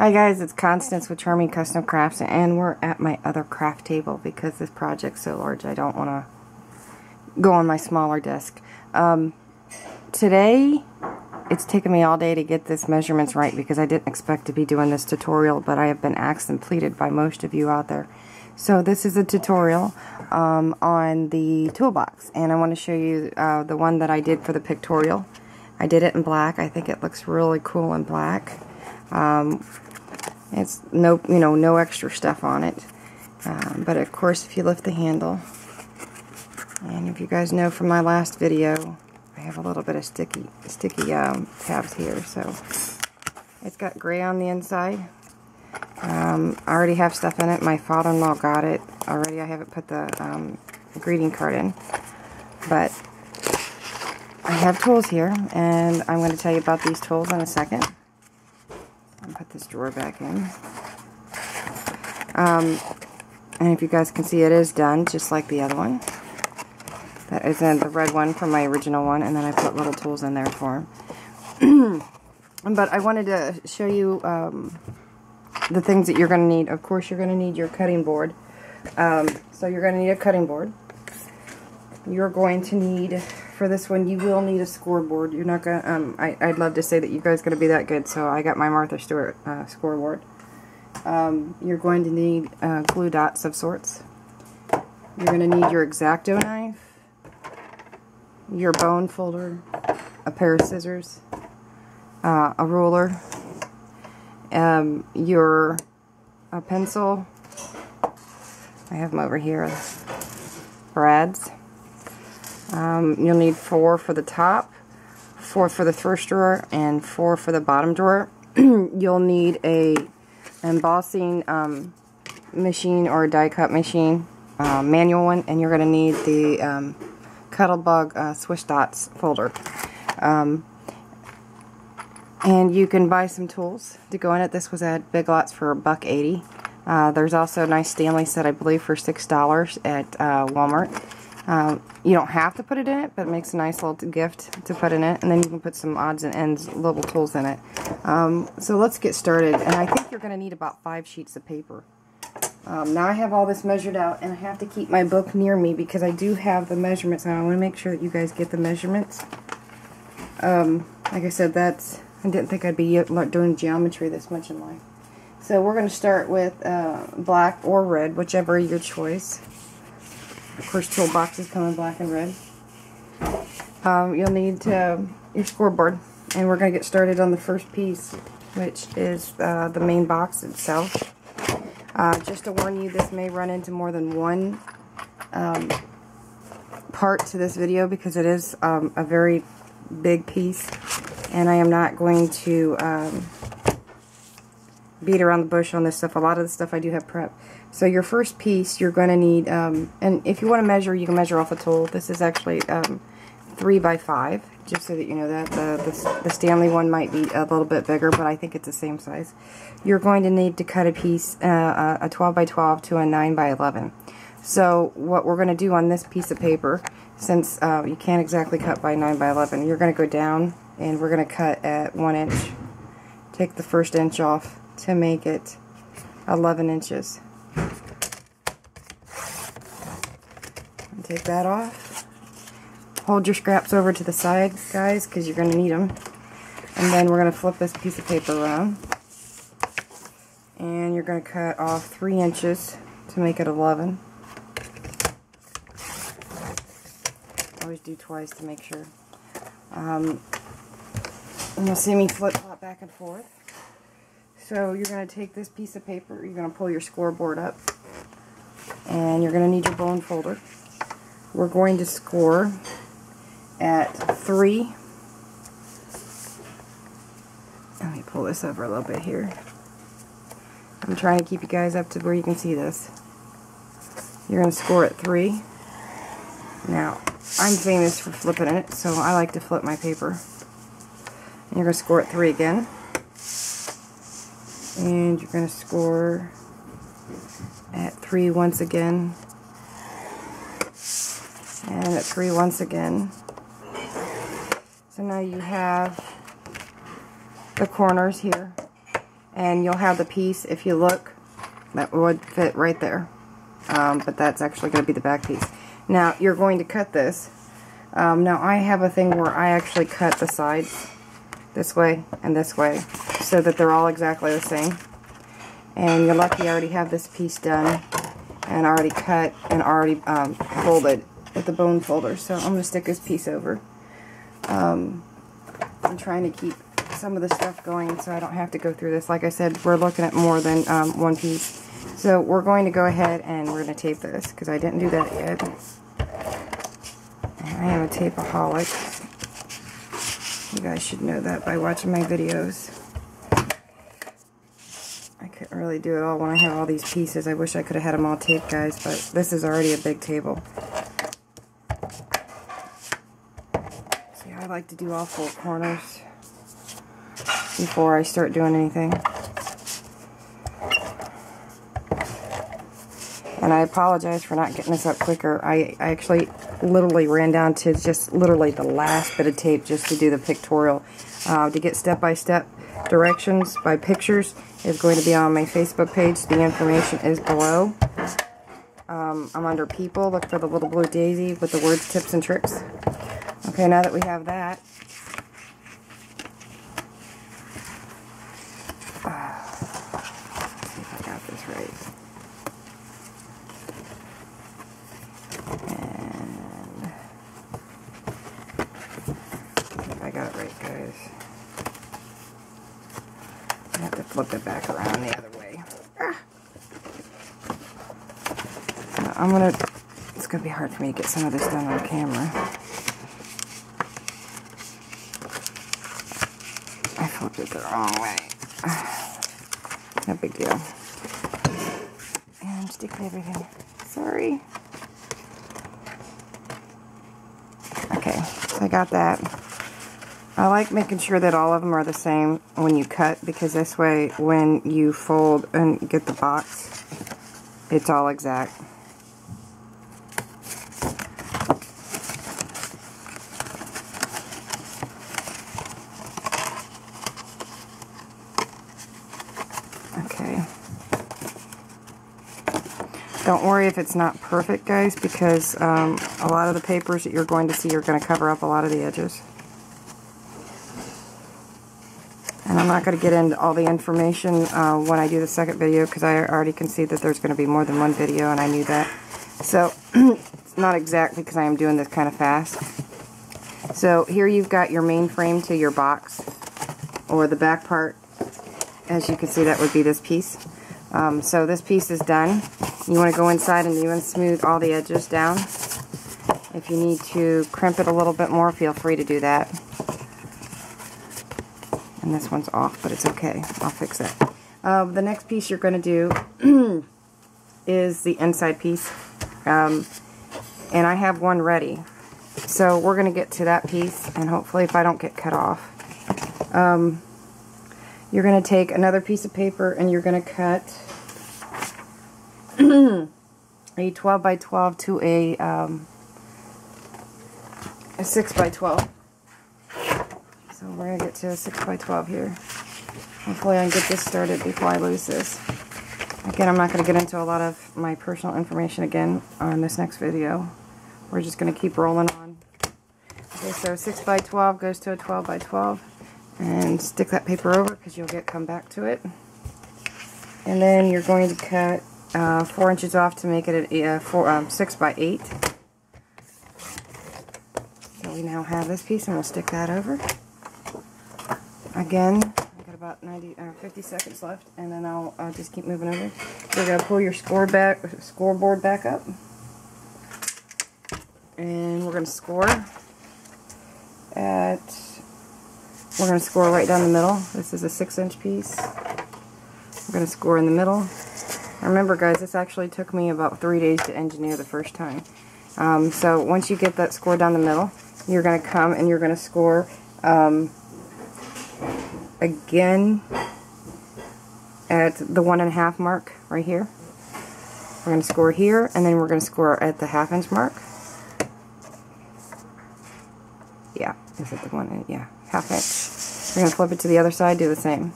Hi guys, it's Constance with Charming Custom Crafts, and we're at my other craft table because this project's so large I don't want to go on my smaller desk. Today, it's taken me all day to get this measurements right because I didn't expect to be doing this tutorial, but I have been asked and pleaded by most of you out there. So this is a tutorial on the toolbox, and I want to show you the one that I did for the pictorial. I did it in black. I think it looks really cool in black. It's no extra stuff on it, but of course if you lift the handle, and if you guys know from my last video, I have a little bit of sticky tabs here. So it's got gray on the inside. I already have stuff in it. My father-in-law got it already. I haven't put the greeting card in, but I have tools here, and I'm going to tell you about these tools in a second. I'll put this drawer back in. And if you guys can see, it is done just like the other one. That is in the red one from my original one, and then I put little tools in there for them. But I wanted to show you the things that you're going to need. Of course, you're going to need your cutting board. So you're going to need a cutting board. You're going to need, for this one, you will need a scoreboard. You're not going to, I'd love to say that you guys are going to be that good, so I got my Martha Stewart scoreboard. You're going to need glue dots of sorts. You're going to need your X-Acto knife, your bone folder, a pair of scissors, a ruler, your pencil. I have them over here. Brads. You'll need 4 for the top, 4 for the first drawer, and 4 for the bottom drawer. You'll need a embossing machine or a die cut machine, manual one, and you're going to need the Cuttlebug Swish Dots folder. And you can buy some tools to go in it. This was at Big Lots for $1.80. There's also a nice Stanley set, I believe, for $6 at Walmart. You don't have to put it in it, but it makes a nice little gift to put in it, and then you can put some odds and ends little tools in it. So let's get started, and I think you're going to need about 5 sheets of paper. Now I have all this measured out, and I have to keep my book near me because I do have the measurements, and I want to make sure that you guys get the measurements. Like I said, I didn't think I'd be doing geometry this much in life. So we're going to start with black or red, whichever your choice. Of course, toolboxes come in black and red. You'll need your scoreboard, and we're going to get started on the first piece, which is the main box itself. Just to warn you, this may run into more than one part to this video because it is a very big piece, and I am not going to beat around the bush on this stuff. A lot of the stuff I do have prep. So your first piece, you're going to need, and if you want to measure, you can measure off a tool. This is actually 3 by 5, just so that you know that. The Stanley one might be a little bit bigger, but I think it's the same size. You're going to need to cut a piece, a 12 by 12 to a 9 by 11. So what we're going to do on this piece of paper, since you can't exactly cut by 9 by 11, you're going to go down, and we're going to cut at 1 inch. Take the first inch off to make it 11 inches. And take that off. Hold your scraps over to the side, guys, because you're going to need them. And then we're going to flip this piece of paper around. And you're going to cut off 3 inches to make it 11. Always do twice to make sure. And you'll see me flip-flop back and forth. So you're going to take this piece of paper, you're going to pull your scoreboard up, and you're going to need your bone folder. We're going to score at 3. Let me pull this over a little bit here. I'm trying to keep you guys up to where you can see this. You're going to score at 3. Now, I'm famous for flipping it, so I like to flip my paper. And you're going to score at 3 again. And you're going to score at 3 once again. And at 3 once again. So now you have the corners here. and you'll have the piece, if you look, that would fit right there. But that's actually going to be the back piece. Now, you're going to cut this. Now, I have a thing where I actually cut the sides this way and this way so that they're all exactly the same. And you're lucky I already have this piece done and already cut and already folded with the bone folder. So I'm going to stick this piece over. I'm trying to keep some of the stuff going so I don't have to go through this. Like I said, we're looking at more than one piece. So we're going to go ahead and we're going to tape this because I didn't do that yet. And I am a tapeaholic. You guys should know that by watching my videos. I couldn't really do it all when I have all these pieces. I wish I could have had them all taped, guys, but this is already a big table. See, I like to do all 4 corners before I start doing anything. And I apologize for not getting this up quicker. I actually literally ran down to just literally the last bit of tape just to do the pictorial. To get step-by-step directions by pictures is going to be on my Facebook page. The information is below. I'm under people. Look for the little blue daisy with the words tips and tricks. Okay, now that we have that, let's see if I got this right. And if I got it right, guys. I have to flip it back around the other way. It's going to be hard for me to get some of this done on camera. I flipped it the wrong way. No big deal. And I'm sticking everything. Sorry. Okay, so I got that. I like making sure that all of them are the same when you cut, because this way when you fold and get the box, it's all exact. Okay. Don't worry if it's not perfect, guys, because a lot of the papers that you're going to see are going to cover up a lot of the edges. And I'm not going to get into all the information when I do the second video, because I already can see that there's going to be more than one video, and I knew that. So, it's not exactly because I am doing this kind of fast. So, here you've got your main frame to your box, or the back part. As you can see, that would be this piece. So, this piece is done. You want to go inside and even smooth all the edges down. If you need to crimp it a little bit more, feel free to do that. And this one's off, but it's okay. I'll fix that. The next piece you're going to do is the inside piece. And I have one ready. So we're going to get to that piece, and hopefully if I don't get cut off. You're going to take another piece of paper and you're going to cut a 12 by 12 to a 6 by 12. So we're going to get to a 6 by 12 here. Hopefully I can get this started before I lose this. Again, I'm not going to get into a lot of my personal information again on this next video. We're just going to keep rolling on. Okay, so 6 by 12 goes to a 12 by 12. And stick that paper over because you'll come back to it. And then you're going to cut 4 inches off to make it a 6 by 8. So we now have this piece, and we'll stick that over. Again, I got about 50 seconds left, and then I'll just keep moving over. You're going to pull your scoreboard back up, and we're going to score at. We're going to score right down the middle. This is a 6-inch piece. We're going to score in the middle. Remember, guys, this actually took me about 3 days to engineer the first time. So once you get that score down the middle, you're going to come and you're going to score again at the 1.5 mark right here. We're going to score here, and then we're going to score at the 1/2 inch mark. Yeah, is it the 1? Yeah, 1/2 inch. We're going to flip it to the other side, do the same.